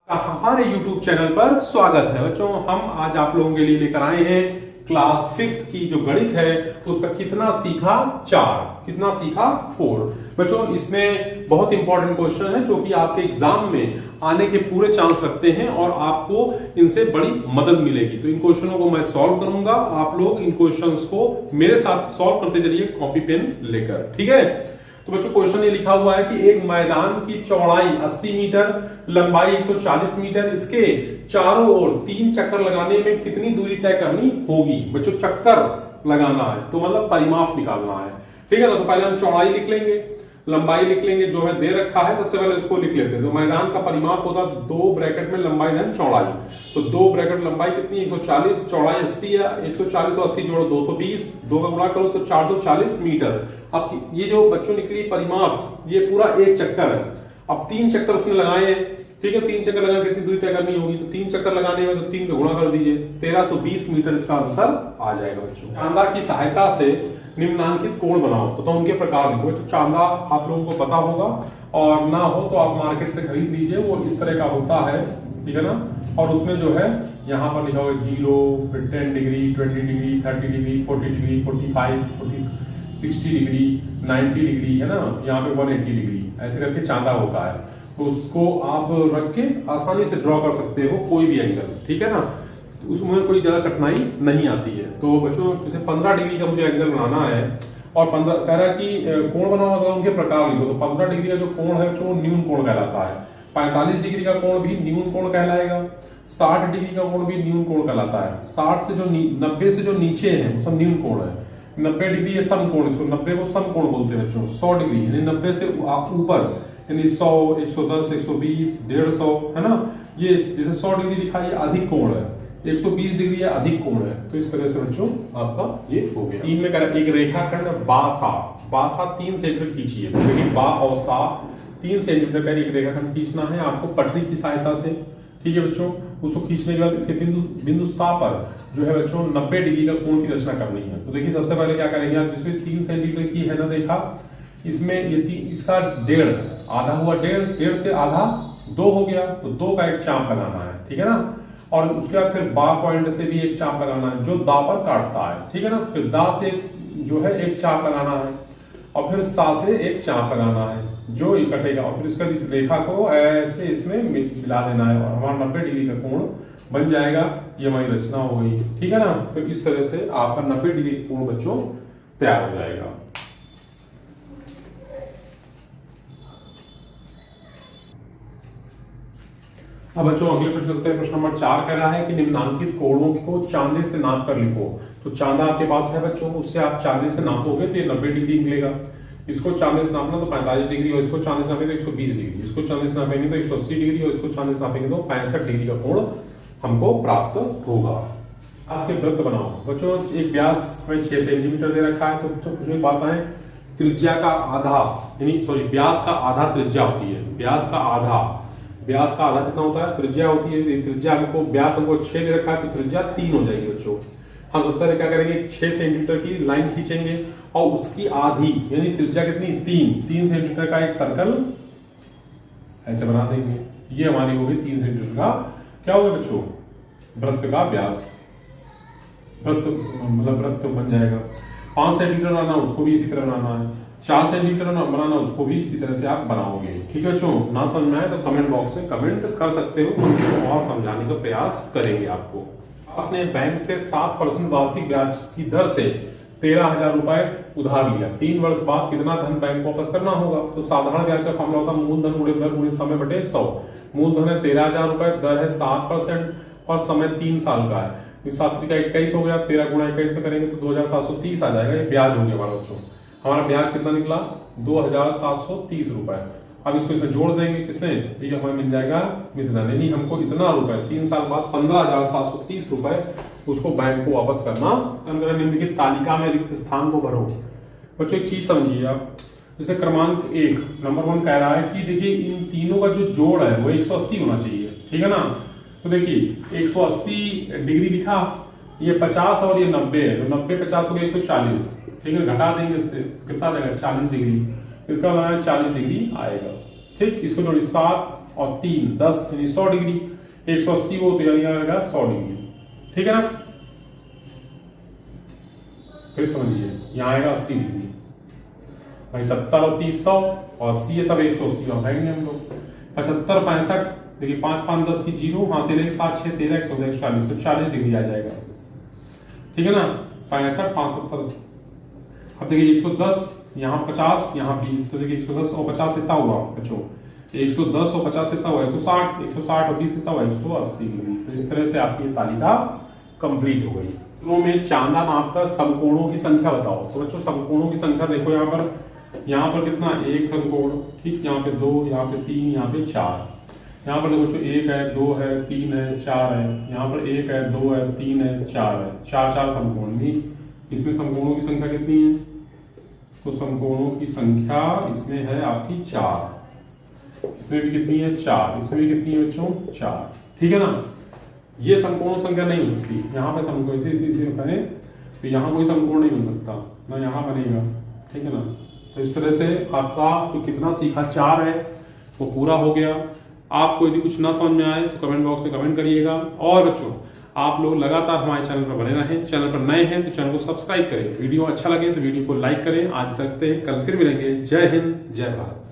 हमारे YouTube channel पर स्वागत है बच्चों। हम आज आप लोगों के लिए लेकर आए हैं क्लास 5th की जो गणित है उसका कितना सीखा 4, कितना सीखा 4। बच्चों इसमें बहुत इंपॉर्टेंट क्वेश्चन है जो कि आपके एग्जाम में आने के पूरे चांस रखते हैं और आपको इनसे बड़ी मदद मिलेगी। तो इन क्वेश्चनों को मैं सॉल्व करूंगा, आप लोग इन क्वेश्चंस को मेरे साथ सॉल्व करते चलिए कॉपी पेन लेकर, ठीक है। तो बच्चों क्वेश्चन ये लिखा हुआ है कि एक मैदान की चौड़ाई 80 मीटर, लंबाई 140 मीटर, इसके चारों ओर 3 चक्कर लगाने में कितनी दूरी तय करनी होगी। बच्चों चक्कर लगाना है तो मतलब परिमाप निकालना है, ठीक है ना। तो पहले हम चौड़ाई लिख लेंगे, लंबाई लिख लेंगे, जो है दे रखा है सबसे पहले उसको लिख लेते हैं। तो मैदान का परिमाप होता है 2 ब्रैकेट में लंबाई धन चौड़ाई। तो 2 ब्रैकेट लंबाई कितनी 140, चौड़ाई 80 है, 140 और 80 जोड़ो 220, 2 का गुणा करो तो 440 मीटर। अब ये जो बच्चों निकली परिमाप ये पूरा एक चक्कर है। अब 3 चक्कर उसने लगाए हैं, ठीक है। 3 चक्कर लगाने कितनी दूरी तय करनी होगी, तो 3 चक्कर लगाने में तो 3 का गुणा कर दीजिए, 1320 मीटर इसका आंसर आ जाएगा। बच्चों चांदा की सहायता से निम्नांकित कोण बनाओ तो उनके प्रकार लिखो। तो चांदा आप लोगों को पता होगा और ना हो तो आप मार्केट से खरीद लीजिए, वो इस तरह का होता है, ठीक है ना। और उसमें जो है यहाँ पर लिखा हुआ 0, फिर 10 degree, 20 degree, 30 degree, 40 degree, 45, 60 degree, 90 degree, है ना। यहाँ पे 180 डिग्री ऐसे करके चांदा होता है। तो उसको आप रख के आसानी से ड्रॉ कर सकते हो कोई भी एंगल, ठीक है ना। तो उसमें कोई ज्यादा कठिनाई नहीं आती है। तो बच्चों जैसे 15 डिग्री का मुझे एंगल बनाना है और 15 कह रहा है कि कोण बनाना होगा, उनके प्रकार लिखो। तो 15 डिग्री का जो कोण है वो न्यून कोण कहलाता है। 45 डिग्री का कोण भी न्यून कोण कहलाएगा। 60 डिग्री का कोण भी न्यून कोण कहलाता है। 60 से जो 90 से जो नीचे है वो सब न्यून कोण है। 90 डिग्री है सम कोण, इसको 90 को सम कोण बोलते हैं बच्चों। 100 डिग्री यानी 90 से ऊपर यानी 100, 110, 120, 150, है ना। ये जैसे 100 डिग्री लिखा है अधिक कोण है, 120 डिग्री है अधिक कोण है। तो इस तरह से बच्चों आपका ये हो गया। 3 में कर एक रेखाखंड बासा, बासा 3 सेंटीमीटर खींचिए। तो देखिए बा और सा 3 सेंटीमीटर का एक रेखाखंड खींचना है आपको पटरी की सहायता से, ठीक है बच्चों। उसको खींचने के बाद इसके बिंदु सा पर जो है बच्चों 90 डिग्री का कोण की रचना करनी है। तो देखिए सबसे पहले क्या करेंगे आप, जिसमें 3 सेंटीमीटर की है ना रेखा, इसमें ये इसका 1.5 आधा हुआ, 1.5 से आधा 2 हो गया, तो 2 का एक चाप लगाना है, ठीक है ना। और उसके बाद फिर बा पॉइंट से भी एक चाप लगाना है जो दा पर काटता है, ठीक है ना। फिर दा से जो है एक चाप लगाना है और फिर सा से एक चाप लगाना है जो ये कटेगा। और फिर इसका इस रेखा को ऐसे इसमें मिला देना है और हमारा 90 डिग्री का कोण बन जाएगा। ये हमारी रचना हो गई, ठीक है ना। तो इस तरह से आपका 90 डिग्री कोण बच्चों तैयार हो जाएगा। अब बच्चों अगले प्रश्न चलते हैं। प्रश्न नंबर 4 कह रहा है कि निम्नांकित कोणों को चांदे से नाप कर लिखो। तो चांदा आपके पास है बच्चों, उससे आप चांदे से नापोगे तो ये 90 डिग्री निकलेगा। इसको चांदे से नापना तो 45 डिग्री और इसको चांदे से नापेंगे तो 120 डिग्री, इसको चांदे से नापेंगे तो 180 डिग्री और इसको चांदे से नापेंगे तो 65 डिग्री का कोण हमको प्राप्त होगा। आज के वृत्त बनाओ। बच्चों एक व्यास हमें 6 सेंटीमीटर दे रखा है। तो बच्चों कुछ नहीं पाता है, त्रिज्या का आधा यानी सॉरी व्यास का आधा त्रिज्या होती है। व्यास का आधा कितना होता है, त्रिज्या होती है। त्रिज्या हमको व्यास हमको 6 दे रखा है तो त्रिज्या 3 हो जाएगी बच्चों। हम सबसे पहले क्या करेंगे, 6 सेंटीमीटर की लाइन खींचेंगे और उसकी आधी यानी त्रिज्या कितनी 3 सेंटीमीटर का एक सर्कल ऐसे बना देंगे। ये हमारी होगी 3 सेंटीमीटर का क्या होगा बच्चों, वृत्त का व्यास। वृत्त मतलब वृत्त बन जाएगा। 5 सेंटीमीटर बनाना उसको भी इसी तरह बनाना है। 4 सेंटीमीटर बनाना उसको भी इसी तरह से आप बनाओगे, ठीक है बच्चों। ना समझ में आए तो कमेंट बॉक्स में कमेंट कर सकते हो, हम और समझाने का प्रयास करेंगे आपको। आपने बैंक से 7% वार्षिक ब्याज की दर से 13,000 रुपए उधार लिया। 3 वर्ष बाद कितना धन बैंक को वापस करना होगा। तो साधारण ब्याज का फॉर्मूला होता है मूलधन गुणे दर गुणे समय बटे 100। मूलधन है 13,000 रुपए, दर है 7% और समय 3 साल का है। 7 का 21 हो गया, 13 गुणा 21 में करेंगे तो 2730 आ जाएगा। ये ब्याज हो गया हमारा बच्चों। हमारा ब्याज कितना निकला 2730 रुपए। अब इसको इसमें जोड़ देंगे किसने, तो ये हमें मिल जाएगा मिश्रधन, यानी हमको इतना रुपए 3 साल बाद 15,730 रुपए उसको बैंक को वापस करना। निम्नलिखित तालिका में रिक्त स्थान को भरो। बच्चों एक चीज समझिए आप, जैसे क्रमांक 1 नंबर 1 कह रहा है कि देखिए इन तीनों का जो जोड़ है वो 180 होना चाहिए, ठीक है ना। तो देखिए 180 डिग्री लिखा, ये 50 और ये 90 है, तो 90 50 हो गया 140, ठीक है। घटा देंगे इससे कितना देगा 40 डिग्री, इसका मतलब 40 डिग्री आएगा, ठीक। इसको जोड़िए 7 और 3 10 यानी 100 डिग्री। 180 वो तो यानी आएगा 100 डिग्री, ठीक है ना। फिर समझिए यहाँ आएगा 80 डिग्री भाई, 70 और 30 100 और 80 है तब 180 उठाएंगे हम लोग। 75 65 देखिए 5 5 10 की 0, वहां से लेके 7 6 13 114 140 तो 40 डिग्री आ जाएगा, ठीक है ना। 65 75, अब देखिए 110 यहाँ 50 यहाँ 20, तो देखिए 110 और 50 कितना हुआ बच्चों, 110 और 50 कितना हुआ 160, 160 और 20 कितना हुआ 180 डिग्री। तो इस तरह से आपकी ये तालिका कंप्लीट हो गई। में चांदा नाप का समकोणों की संख्या बताओ। तो बच्चों समकोणों की संख्या देखो यहाँ पर कितना, एक समकोण, ठीक, यहाँ पे 2, यहाँ पे 3, यहाँ पे 4। यहाँ पर देखो बच्चों 1 है 2 है 3 है 4 है, यहाँ पर 1 है 2 है 3 है 4 है, 4 4 समकोण नहीं। इसमें समकोणों की संख्या कितनी है, तो समकोणों की संख्या इसमें है आपकी 4, इसमें भी कितनी है 4, इसमें भी कितनी है बच्चों 4, ठीक है ना। ये समकोण संख्या नहीं हो सकती, यहाँ पे समकोण इसे करें तो यहाँ कोई समकोण नहीं बन सकता ना, यहाँ बनेगा, ठीक है ना। तो इस तरह से आपका जो कितना सीखा 4 है वो पूरा हो गया। आपको यदि कुछ ना समझ में आए तो कमेंट बॉक्स में कमेंट करिएगा। और बच्चों आप लोग लगातार हमारे चैनल पर बने रहें, चैनल पर नए हैं तो चैनल को सब्सक्राइब करें, वीडियो अच्छा लगे तो वीडियो को लाइक करें। आज तक कल फिर मिलेंगे। जय हिंद जय भारत।